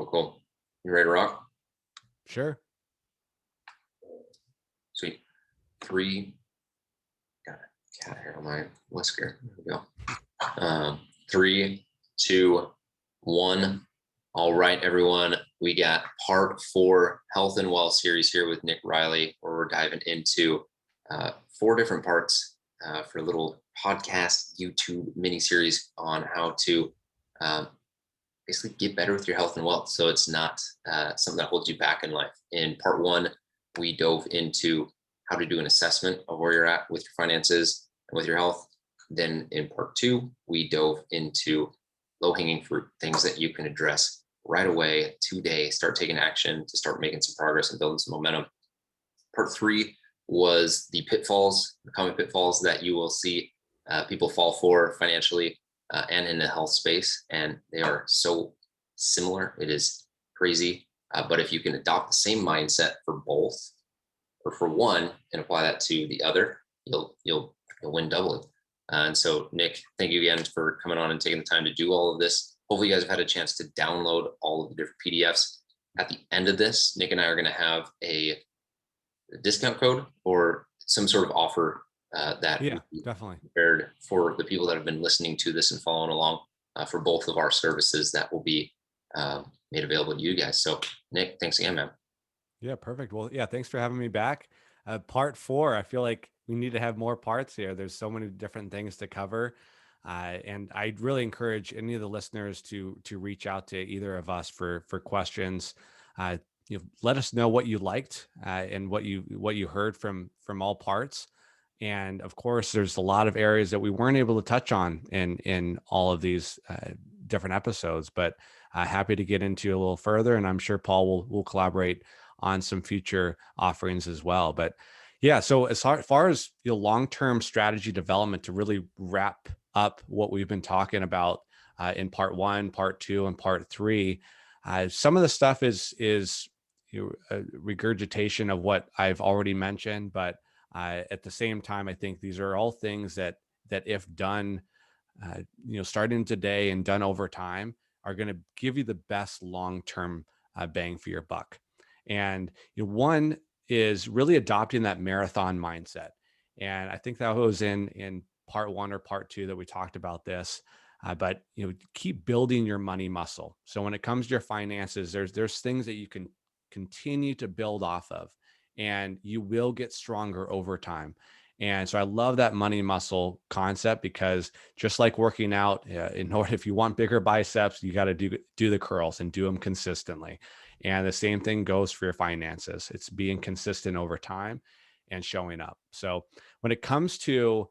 Cool. You ready to rock? Sure. Sweet. Three. Got a cat hair on my whisker. There we go. 3, 2, 1. All right, everyone. We got part 4 health and wealth series here with Nick Riley, where we're diving into 4 different parts for a little podcast YouTube mini series on how to basically get better with your health and wealth. So it's not something that holds you back in life. In part 1, we dove into how to do an assessment of where you're at with your finances and with your health. Then in part 2, we dove into low-hanging fruit, things that you can address right away, today, start taking action to start making some progress and building some momentum. Part 3 was the pitfalls, the common pitfalls that you will see people fall for financially and in the health space. And they are so similar. It is crazy. But if you can adopt the same mindset for both, or for one, and apply that to the other, you'll win doubly. And so, Nick, thank you again for coming on and taking the time to do all of this. Hopefully, you guys have had a chance to download all of the different PDFs. At the end of this, Nick and I are going to have a discount code or some sort of offer that definitely prepared for the people that have been listening to this and following along for both of our services that will be made available to you guys. So, Nick, thanks again, man. Yeah, perfect. Well, yeah, thanks for having me back. Part 4, I feel like we need to have more parts here. There's so many different things to cover. And I'd really encourage any of the listeners to reach out to either of us for questions. Let us know what you liked and what you heard from all parts. And of course, there's a lot of areas that we weren't able to touch on in all of these different episodes, but happy to get into a little further. And I'm sure Paul will collaborate on some future offerings as well. But yeah, so as far as long-term strategy development to really wrap up what we've been talking about in part 1, part 2, and part 3, some of the stuff is a regurgitation of what I've already mentioned, but at the same time, I think these are all things that if done, starting today and done over time, are going to give you the best long-term bang for your buck. And one is really adopting that marathon mindset. And I think that was in part 1 or part 2 that we talked about this. But keep building your money muscle. So when it comes to your finances, there's things that you can continue to build off of, and you will get stronger over time. And so I love that money muscle concept, because just like working out, if you want bigger biceps, you got to do the curls and do them consistently. And the same thing goes for your finances. It's being consistent over time and showing up. So when it comes to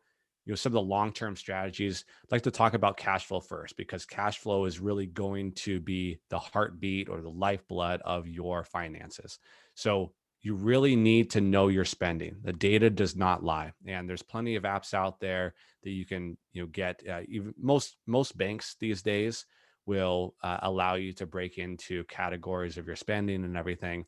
some of the long-term strategies, I'd like to talk about cash flow first, because cash flow is really going to be the heartbeat or the lifeblood of your finances. So you really need to know your spending. The data does not lie, and there's plenty of apps out there that you can get. Even most banks these days will allow you to break into categories of your spending and everything.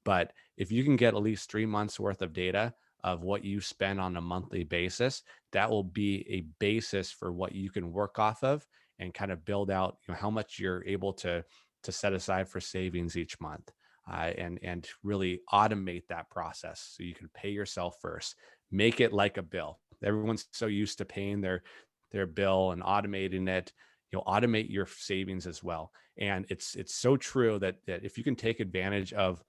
But if you can get at least 3 months worth of data of what you spend on a monthly basis, that will be a basis for what you can work off of and kind of build out how much you're able to set aside for savings each month. And really automate that process so you can pay yourself first. Make it like a bill. Everyone's so used to paying their bill and automating it. Automate your savings as well. And it's so true that if you can take advantage of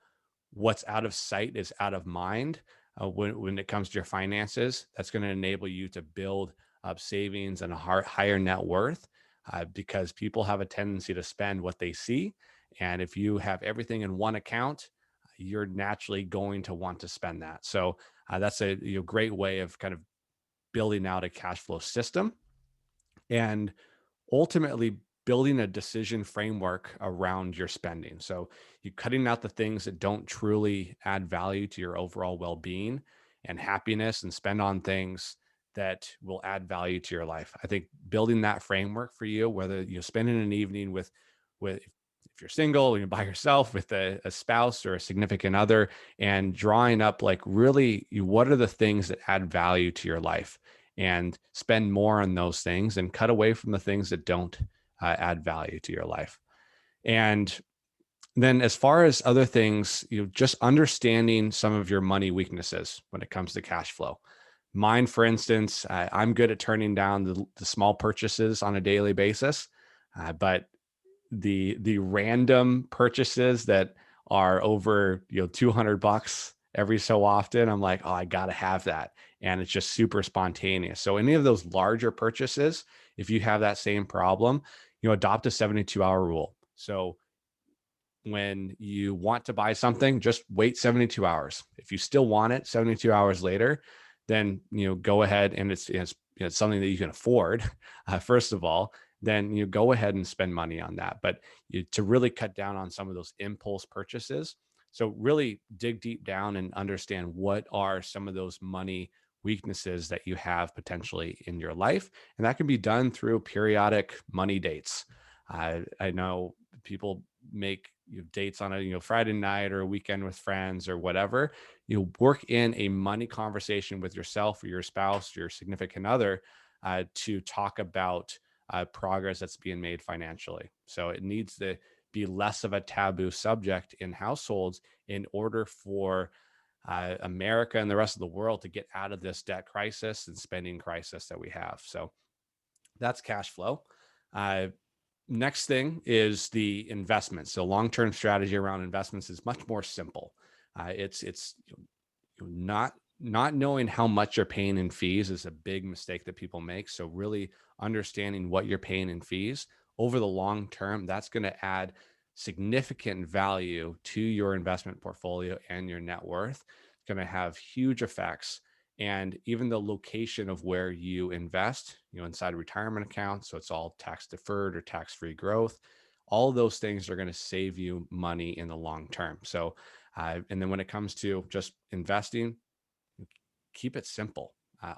what's out of sight is out of mind when it comes to your finances, that's going to enable you to build up savings and a higher net worth, because people have a tendency to spend what they see. And if you have everything in one account, you're naturally going to want to spend that. So that's a great way of kind of building out a cash flow system, and ultimately building a decision framework around your spending. So you're cutting out the things that don't truly add value to your overall well-being and happiness, and spend on things that will add value to your life. I think building that framework for you, whether you're spending an evening with if you're single, you're by yourself, with a spouse or a significant other, and drawing up like really what are the things that add value to your life, and spend more on those things and cut away from the things that don't add value to your life. And Then as far as other things, just understanding some of your money weaknesses when it comes to cash flow. Mine, for instance, I'm good at turning down the small purchases on a daily basis, but the random purchases that are over 200 bucks every so often, I'm like, oh, I gotta have that, and it's just super spontaneous. So any of those larger purchases, if you have that same problem, adopt a 72-hour rule. So when you want to buy something, just wait 72 hours. If you still want it 72 hours later, then go ahead, and it's something that you can afford. First of all, then you go ahead and spend money on that. But to really cut down on some of those impulse purchases, so really dig deep down and understand what are some of those money weaknesses that you have potentially in your life, and that can be done through periodic money dates. I know people make dates on a Friday night or a weekend with friends or whatever. Work in a money conversation with yourself or your spouse, your significant other, to talk about progress that's being made financially. So it needs to be less of a taboo subject in households in order for America and the rest of the world to get out of this debt crisis and spending crisis that we have. So that's cash flow. Uh, Next thing is the investments. So long-term strategy around investments is much more simple. It's not knowing how much you're paying in fees is a big mistake that people make. So really understanding what you're paying in fees over the long term, that's going to add significant value to your investment portfolio and your net worth. It's going to have huge effects. And even the location of where you invest, inside a retirement account, so it's all tax deferred or tax free growth, all of those things are going to save you money in the long term. So and then when it comes to just investing, keep it simple.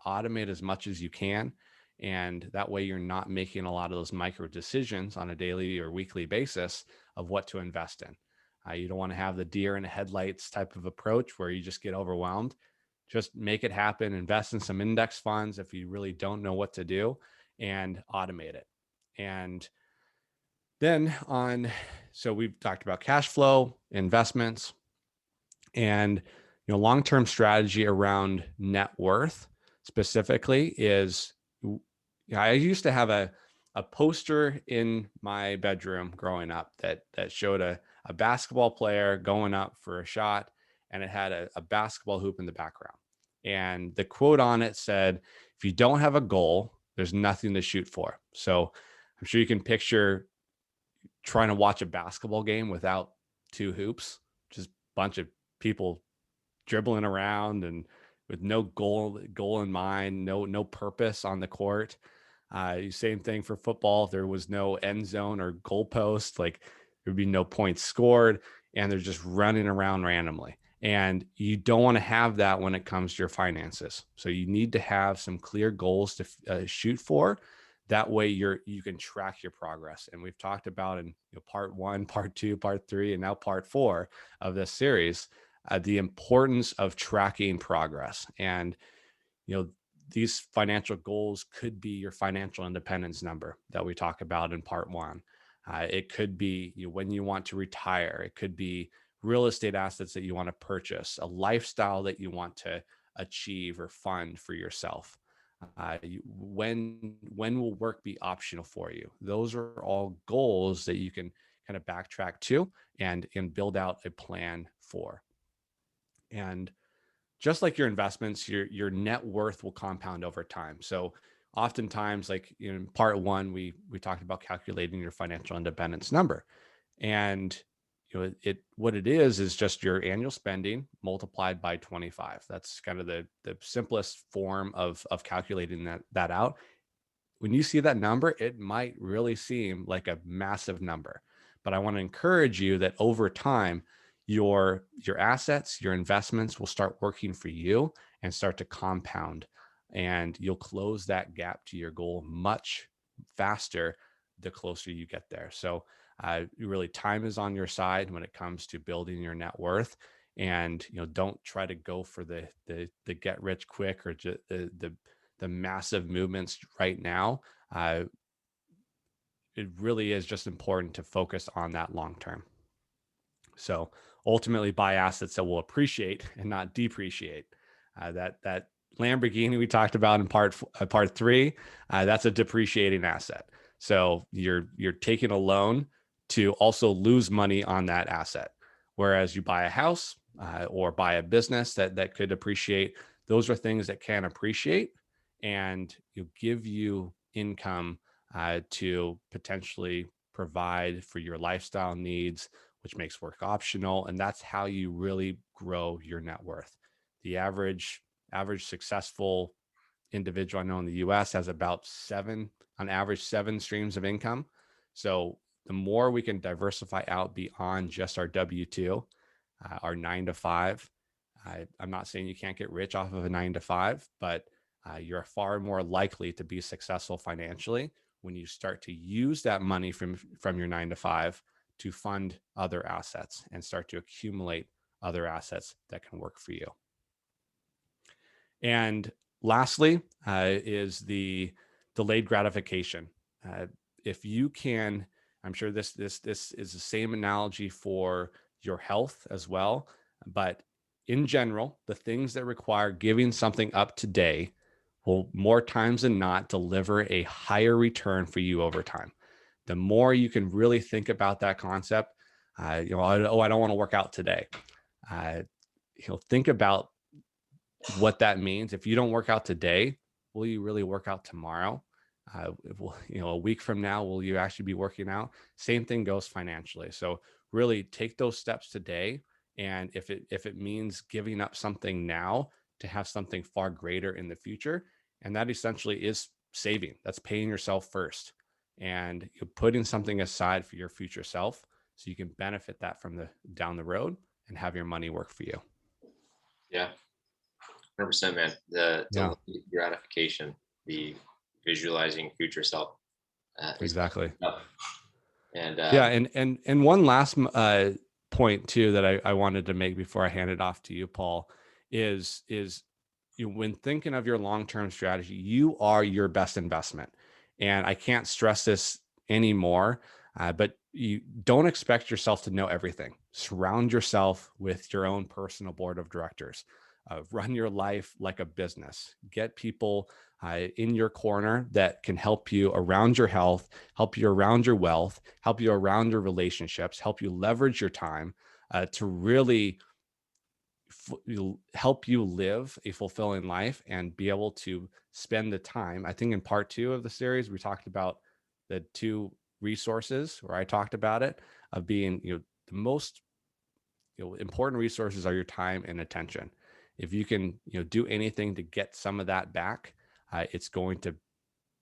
Automate as much as you can. And that way you're not making a lot of those micro decisions on a daily or weekly basis of what to invest in. You don't want to have the deer in the headlights type of approach where you just get overwhelmed. Just make it happen. Invest in some index funds if you really don't know what to do, and automate it. And then so we've talked about cash flow, investments, and long-term strategy around net worth specifically is, I used to have a poster in my bedroom growing up that showed a basketball player going up for a shot, and it had a basketball hoop in the background. And the quote on it said, if you don't have a goal, there's nothing to shoot for. So I'm sure you can picture trying to watch a basketball game without two hoops, just a bunch of people dribbling around and with no goal in mind, no purpose on the court. Same thing for football. If there was no end zone or goalpost, like there'd be no points scored, and they're just running around randomly. And you don't want to have that when it comes to your finances. So you need to have some clear goals to shoot for. That way you can track your progress. And we've talked about in part 1, part 2, part 3, and now part 4 of this series, the importance of tracking progress. And these financial goals could be your financial independence number that we talk about in part 1. It could be when you want to retire. It could be real estate assets that you want to purchase, a lifestyle that you want to achieve or fund for yourself. When will work be optional for you? Those are all goals that you can kind of backtrack to and build out a plan for. And just like your investments, your net worth will compound over time. So oftentimes, like in part 1, we talked about calculating your financial independence number. And what it is just your annual spending multiplied by 25. That's kind of the simplest form of calculating that out. When you see that number, it might really seem like a massive number, but I want to encourage you that over time, your assets, your investments will start working for you and start to compound, and you'll close that gap to your goal much faster the closer you get there. So really, time is on your side when it comes to building your net worth. And don't try to go for the get rich quick or the massive movements right now. It really is just important to focus on that long term. So ultimately buy assets that will appreciate and not depreciate. That Lamborghini we talked about in part three, that's a depreciating asset. So you're taking a loan to also lose money on that asset. Whereas you buy a house or buy a business that could appreciate, those are things that can appreciate and give you income to potentially provide for your lifestyle needs, which makes work optional. And that's how you really grow your net worth. The average successful individual I know in the US has about on average, 7 streams of income. So the more we can diversify out beyond just our W-2, our 9 to 5, I'm not saying you can't get rich off of a 9 to 5, but you're far more likely to be successful financially when you start to use that money from your 9 to 5 to fund other assets and start to accumulate other assets that can work for you. And lastly, is the delayed gratification. If you can, I'm sure this is the same analogy for your health as well, but in general, the things that require giving something up today will more times than not deliver a higher return for you over time. The more you can really think about that concept, I don't want to work out today. Think about what that means. If you don't work out today, will you really work out tomorrow? A week from now, will you actually be working out? Same thing goes financially. So really take those steps today. And if it means giving up something now to have something far greater in the future, and that essentially is saving, that's paying yourself first. And you're putting something aside for your future self so you can benefit that from down the road and have your money work for you. Yeah. 100%, man. The Yeah, gratification, the visualizing future self is exactly. tough. And Yeah, and one last point too that I wanted to make before I hand it off to you, Paul, is when thinking of your long-term strategy, you are your best investment, and I can't stress this anymore. But you don't expect yourself to know everything. Surround yourself with your own personal board of directors. Run your life like a business. Get people in your corner that can help you around your health, help you around your wealth, help you around your relationships, help you leverage your time to really help you live a fulfilling life and be able to spend the time. I think in part 2 of the series, we talked about the 2 resources, where I talked about it, of being, the most important resources are your time and attention. If you can, do anything to get some of that back, it's going to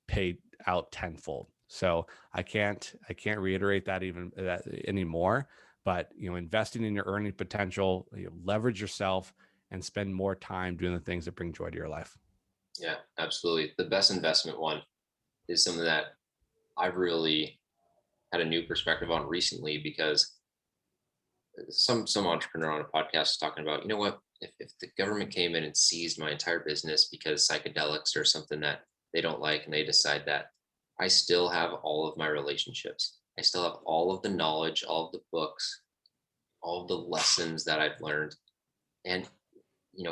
pay out tenfold. So I can't reiterate that anymore. But investing in your earning potential, leverage yourself, and spend more time doing the things that bring joy to your life. yeah, absolutely. The best investment one is something that I've really had a new perspective on recently, because some entrepreneur on a podcast is talking about, what, if the government came in and seized my entire business because psychedelics or something that they don't like, and they decide that, I still have all of my relationships. I still have all of the knowledge, all of the books, all of the lessons that I've learned. And,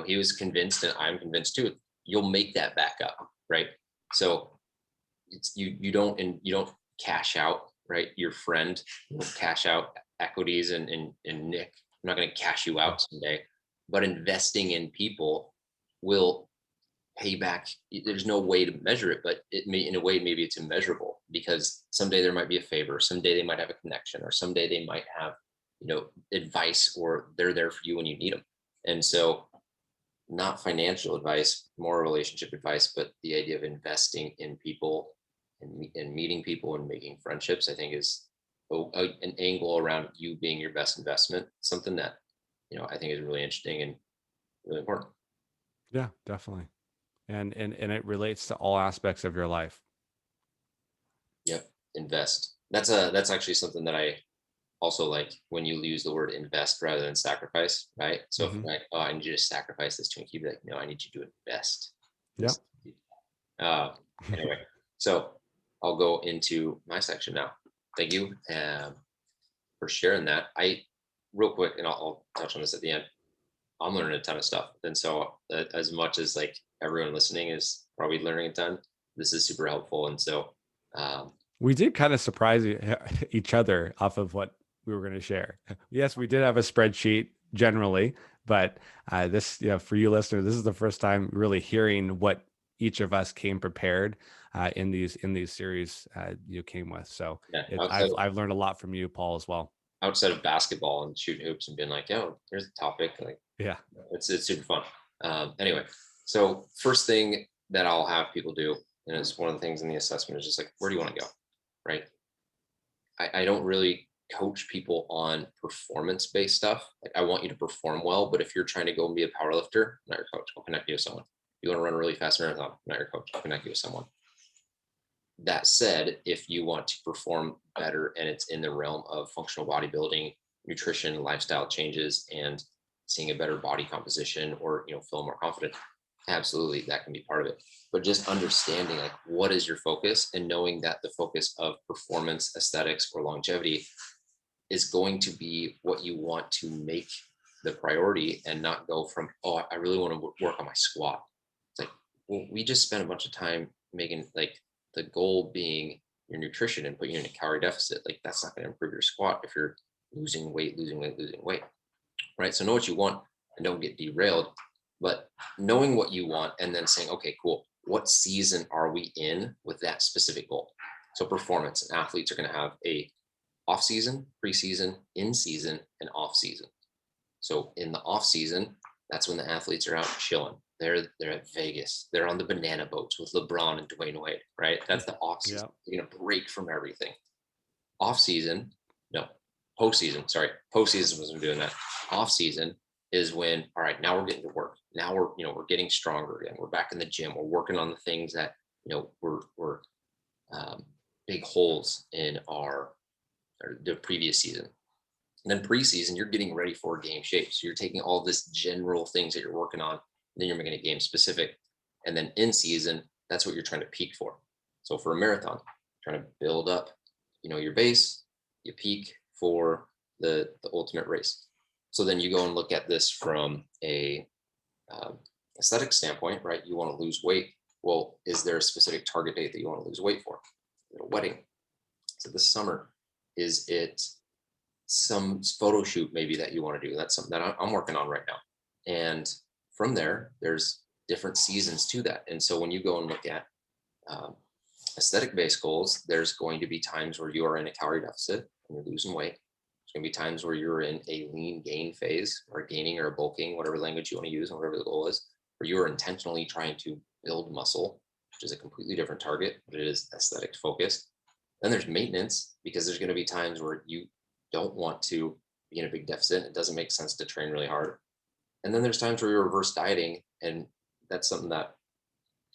he was convinced, and I'm convinced too, you'll make that back up. Right. So it's you don't cash out, right? Your friend will cash out equities and Nick. I'm not going to cash you out someday, but investing in people will pay back. There's no way to measure it, but it may, in a way, maybe it's immeasurable, because someday there might be a favor, someday they might have a connection, or someday they might have, advice, or they're there for you when you need them. And so, not financial advice, more relationship advice, but the idea of investing in people and meeting people and making friendships, I think is an angle around you being your best investment. Something that, I think is really interesting and really important. Yeah, definitely. And it relates to all aspects of your life. Yep. Invest. That's actually something that I also like, when you use the word invest rather than sacrifice, right? So if Mm-hmm. I need you to sacrifice this Twinkie, you'd be like, no, I need you to invest Yeah. this. Anyway, so I'll go into my section now. Thank you for sharing that. real quick, and I'll touch on this at the end. I'm learning a ton of stuff. And so as much as like everyone listening is probably learning a ton, this is super helpful. And so, um, We did kind of surprise each other off of what we were going to share. Yes, we did have a spreadsheet generally, but this, for you listeners, this is the first time really hearing what each of us came prepared in these series you came with. So yeah, I've learned a lot from you, Paul, as well. outside of basketball and shooting hoops and being like, yo, here's a topic. Like Yeah. it's super fun. Anyway, so first thing that I'll have people do, and it's one of the things in the assessment is just like, where do you want to go? Right. I don't really coach people on performance-based stuff. Like I want you to perform well, but if you're trying to go and be a power lifter, I'm not your coach. I'll connect you with someone. You want to run a really fast marathon, I'm not your coach. I'll connect you with someone. That said, if you want to perform better and it's in the realm of functional bodybuilding, nutrition, lifestyle changes, and seeing a better body composition or feel more confident, absolutely that can be part of it. But just understanding like what is your focus and knowing that the focus of performance, aesthetics, or longevity is going to be what you want to make the priority and not go from, oh, I really want to work on my squat. It's like, well, we just spent a bunch of time making like the goal being your nutrition and put you in a calorie deficit. Like that's not going to improve your squat if you're losing weight, right? So know what you want and don't get derailed. But knowing what you want and then saying, okay, cool. What season are we in with that specific goal? So performance and athletes are going to have a off season, preseason, in season, and off season. So in the off season, that's when the athletes are out chilling. They're at Vegas. They're on the banana boats with LeBron and Dwayne Wade, right? That's the off season. Yeah. You're gonna break from everything. Off season, no, postseason. Sorry, postseason wasn't doing that. Off season is when, all right, now we're getting to work. Now we're getting stronger again. We're back in the gym. We're working on the things that we're big holes in our or the previous season. And then preseason, you're getting ready for game shape. So you're taking all this general things that you're working on, then you're making it game specific. And then in season, that's what you're trying to peak for. So for a marathon, trying to build up, your base, you peak for the ultimate race. So then you go and look at this from a aesthetic standpoint, right? You want to lose weight. Well, is there a specific target date that you want to lose weight for? A wedding. So this summer, is it some photo shoot maybe that you want to do? That's something that I'm working on right now. And from there, there's different seasons to that. And so when you go and look at aesthetic based goals, there's going to be times where you are in a calorie deficit and you're losing weight. There's going to be times where you're in a lean gain phase or gaining or bulking, whatever language you want to use, and whatever the goal is, where you are intentionally trying to build muscle, which is a completely different target, but it is aesthetic focused. Then there's maintenance, because there's going to be times where you don't want to be in a big deficit. It doesn't make sense to train really hard. And then there's times where you're reverse dieting, and that's something that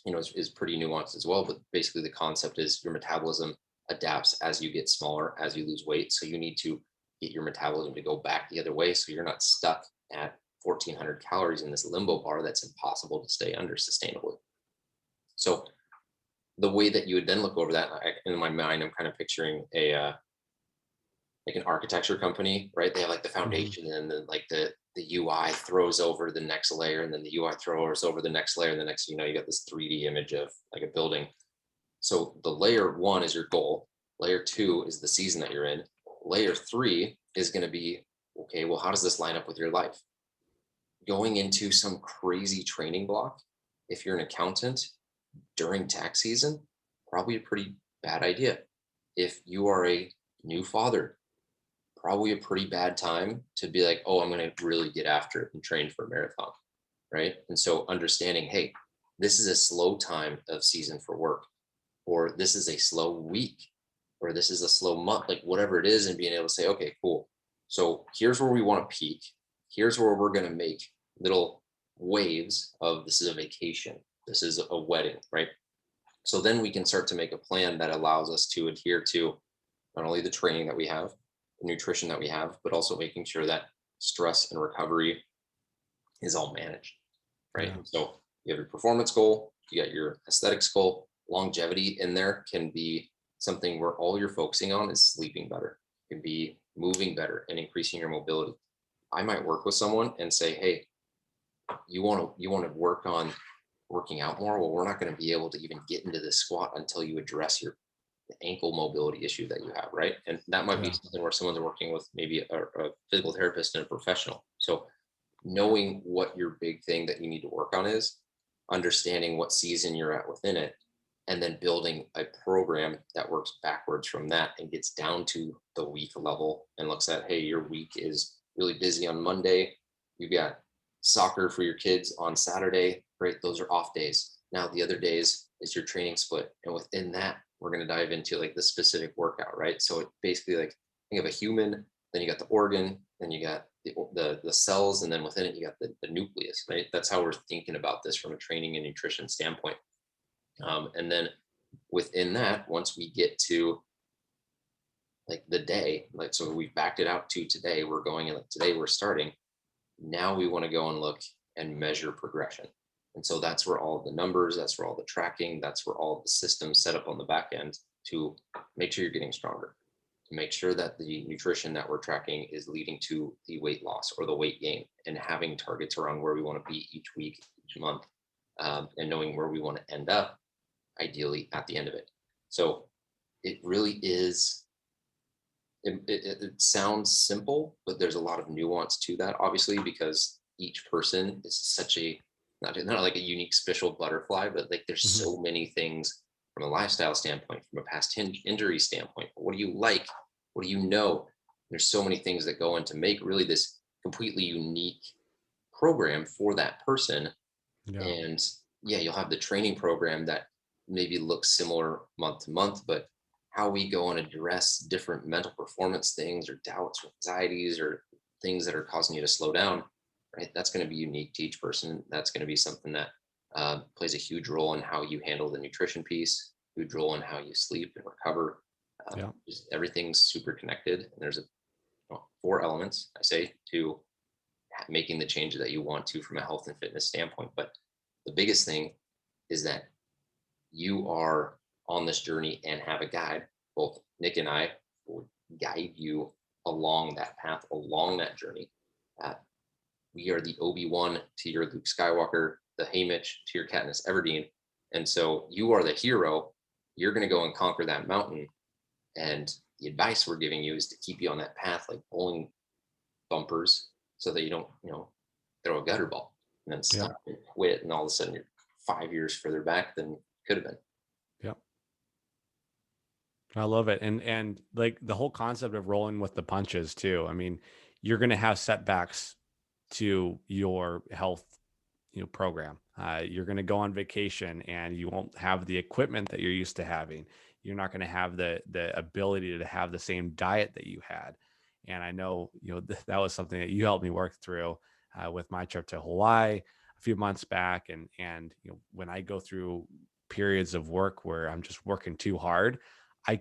is pretty nuanced as well. But basically, the concept is your metabolism adapts as you get smaller, as you lose weight. So you need to get your metabolism to go back the other way, so you're not stuck at 1,400 calories in this limbo bar that's impossible to stay under sustainably. So the way that you would then look over that, in my mind, I'm kind of picturing like an architecture company, right? They have like the foundation, and then like the UI throws over the next layer, and then the UI throws over the next layer, and the next, you got this 3D image of like a building. So the layer 1 is your goal. Layer 2 is the season that you're in. Layer 3 is going to be, okay, well, how does this line up with your life? Going into some crazy training block, if you're an accountant during tax season, probably a pretty bad idea. If you are a new father, probably a pretty bad time to be like, oh, I'm going to really get after it and train for a marathon, right? And so understanding, hey, this is a slow time of season for work, or this is a slow week, or this is a slow month, like whatever it is, and being able to say, okay, cool. So here's where we want to peak. Here's where we're going to make little waves of, this is a vacation, this is a wedding, right? So then we can start to make a plan that allows us to adhere to not only the training that we have, the nutrition that we have, but also making sure that stress and recovery is all managed, right? Yeah. So you have your performance goal, you got your aesthetics goal. Longevity in there can be something where all you're focusing on is sleeping better. It can be moving better and increasing your mobility. I might work with someone and say, hey, you want to work on working out more. Well, we're not going to be able to even get into this squat until you address your ankle mobility issue that you have, right? And that might be Yeah. something where someone's working with maybe a physical therapist and a professional. So knowing what your big thing that you need to work on is, understanding what season you're at within it, and then building a program that works backwards from that and gets down to the week level and looks at, hey, your week is really busy on Monday. You've got soccer for your kids on Saturday. Great, those are off days. Now the other days is your training split. And within that, we're going to dive into like the specific workout, right? So it basically like think of a human, then you got the organ, then you got the cells, and then within it you got the nucleus, right? That's how we're thinking about this from a training and nutrition standpoint. And then within that, once we get to like the day, like so we've backed it out to today, we're going and like today we're starting. Now we want to go and look and measure progression. And so that's where all of the numbers, that's where all the tracking, that's where all of the systems set up on the back end to make sure you're getting stronger, to make sure that the nutrition that we're tracking is leading to the weight loss or the weight gain, and having targets around where we want to be each week, each month, and knowing where we want to end up ideally at the end of it. So it really is, it sounds simple, but there's a lot of nuance to that, obviously, because each person is such a, not like a unique special butterfly, but like there's Mhm. so many things from a lifestyle standpoint, from a past injury standpoint. What do you like? What do you know? There's so many things that go into make really this completely unique program for that person. Yeah. And yeah, you'll have the training program that maybe looks similar month to month, but how we go and address different mental performance things or doubts or anxieties or things that are causing you to slow down, right? That's going to be unique to each person. That's going to be something that plays a huge role in how you handle the nutrition piece, huge role in how you sleep and recover. Yeah. Just everything's super connected. And there's four elements, I say, to making the changes that you want to from a health and fitness standpoint. But the biggest thing is that you are on this journey and have a guide. Both Nick and I will guide you along that path, along that journey. Uh, we are the Obi-Wan to your Luke Skywalker, the Haymitch to your Katniss Everdeen. And so you are the hero. You're going to go and conquer that mountain. And the advice we're giving you is to keep you on that path, like bowling bumpers, so that you don't, throw a gutter ball and then Yeah. stop and quit. And all of a sudden you're 5 years further back than could have been. Yeah. I love it. And like the whole concept of rolling with the punches too. I mean, you're going to have setbacks to your health, program. You're going to go on vacation and you won't have the equipment that you're used to having. You're not going to have the ability to have the same diet that you had. And I know, that was something that you helped me work through with my trip to Hawaii a few months back. And when I go through periods of work where I'm just working too hard, I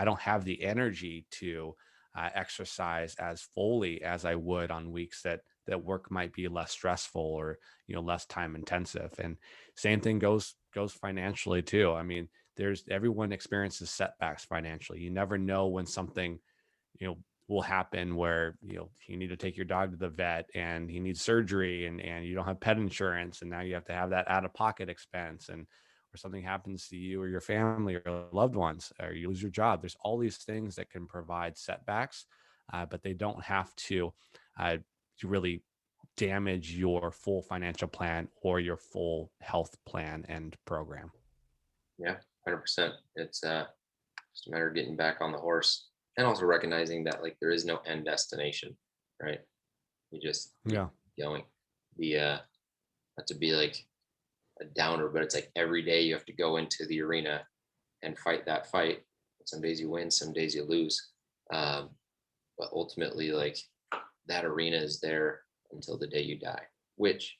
don't have the energy to exercise as fully as I would on weeks that work might be less stressful or less time intensive. And same thing goes financially too. I mean, there's everyone experiences setbacks financially. You never know when something will happen where you need to take your dog to the vet and he needs surgery, and you don't have pet insurance, and now you have to have that out of pocket expense, and or something happens to you or your family or loved ones, or you lose your job. There's all these things that can provide setbacks, but they don't have to really damage your full financial plan or your full health plan and program. Yeah, 100%. It's just a matter of getting back on the horse and also recognizing that like there is no end destination, right? You just keep Yeah. going. The not to be like a downer, but it's like every day you have to go into the arena and fight that fight. Some days you win, some days you lose. Um, but ultimately, like that arena is there until the day you die, which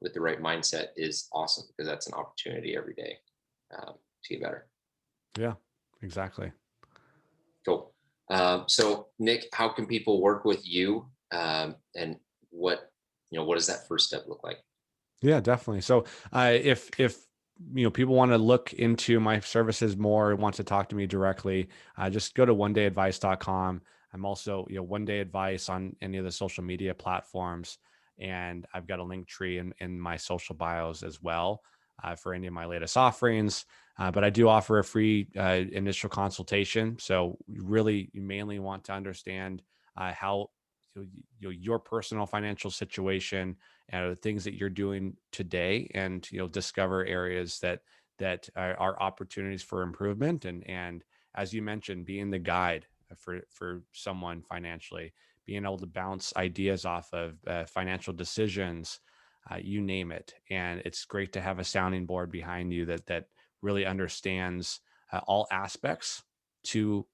with the right mindset is awesome because that's an opportunity every day to get better. Yeah, exactly. Cool. So Nick, how can people work with you? And what does that first step look like? Yeah, definitely. So, if people want to look into my services more, want to talk to me directly, just go to onedayadvice.com. I'm also, one day advice on any of the social media platforms. And I've got a link tree in my social bios as well for any of my latest offerings. But I do offer a free initial consultation. So you mainly want to understand how your personal financial situation and the things that you're doing today, and discover areas that are opportunities for improvement. And as you mentioned, being the guide for someone financially, being able to bounce ideas off of financial decisions, you name it. And it's great to have a sounding board behind you that really understands all aspects to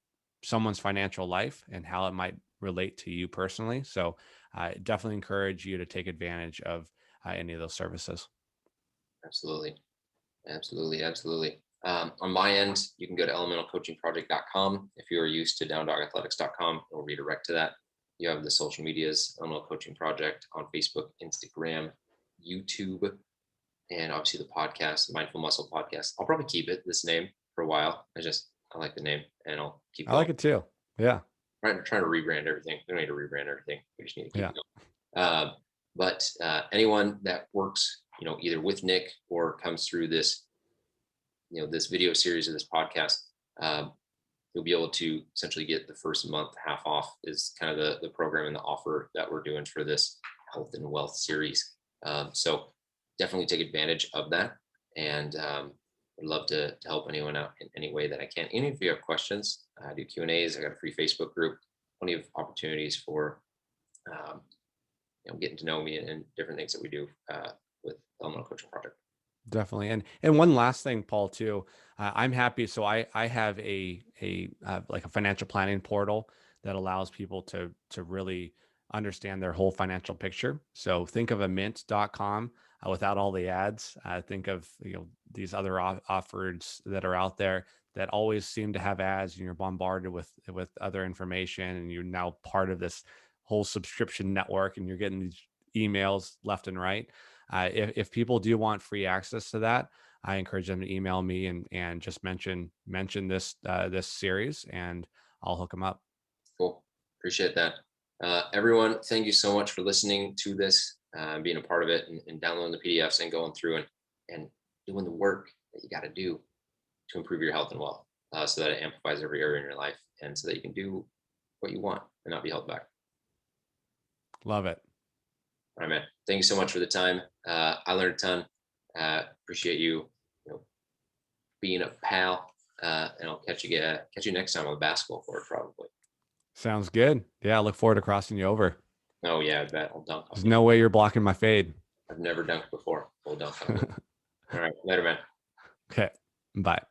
someone's financial life and how it might relate to you personally. So I definitely encourage you to take advantage of any of those services. Absolutely. Absolutely. Absolutely. On my end, you can go to elementalcoachingproject.com. If you are used to downdogathletics.com, it will redirect to that. You have the social medias, Elemental Coaching Project on Facebook, Instagram, YouTube, and obviously the podcast, the Mindful Muscle Podcast. I'll probably keep this name for a while. I like the name, and I'll keep I going. like it too. Yeah. Trying to rebrand everything. We don't need to rebrand everything. We just need to keep Yeah. going. But anyone that works, either with Nick or comes through this, this video series or this podcast, you'll be able to essentially get the first month half off is kind of the program and the offer that we're doing for this health and wealth series. So definitely take advantage of that. And I'd love to help anyone out in any way that I can. And if you have questions, I do Q&As. I got a free Facebook group, plenty of opportunities for getting to know me and different things that we do with Elemental Coaching Project. Definitely. And one last thing, Paul, too. I'm happy. So I have a like a financial planning portal that allows people to really understand their whole financial picture. So think of a mint.com without all the ads. Think of these other offers that are out there that always seem to have ads, and you're bombarded with other information, and you're now part of this whole subscription network, and you're getting these emails left and right. If people do want free access to that, I encourage them to email me and just mention this this series, and I'll hook them up. Cool. Appreciate that. Everyone, thank you so much for listening to this, being a part of it, and downloading the PDFs and going through and doing the work that you got to do to improve your health and wealth, so that it amplifies every area in your life, and so that you can do what you want and not be held back. Love it. All right, man. Thank you so much for the time. I learned a ton. Appreciate you, being a pal. And I'll catch you next time on the basketball court, probably. Sounds good. Yeah, I look forward to crossing you over. Oh yeah, I bet I'll dunk. There's no way you're blocking my fade. I've never dunked before. We'll dunk on you. All right, later, man. Okay, bye.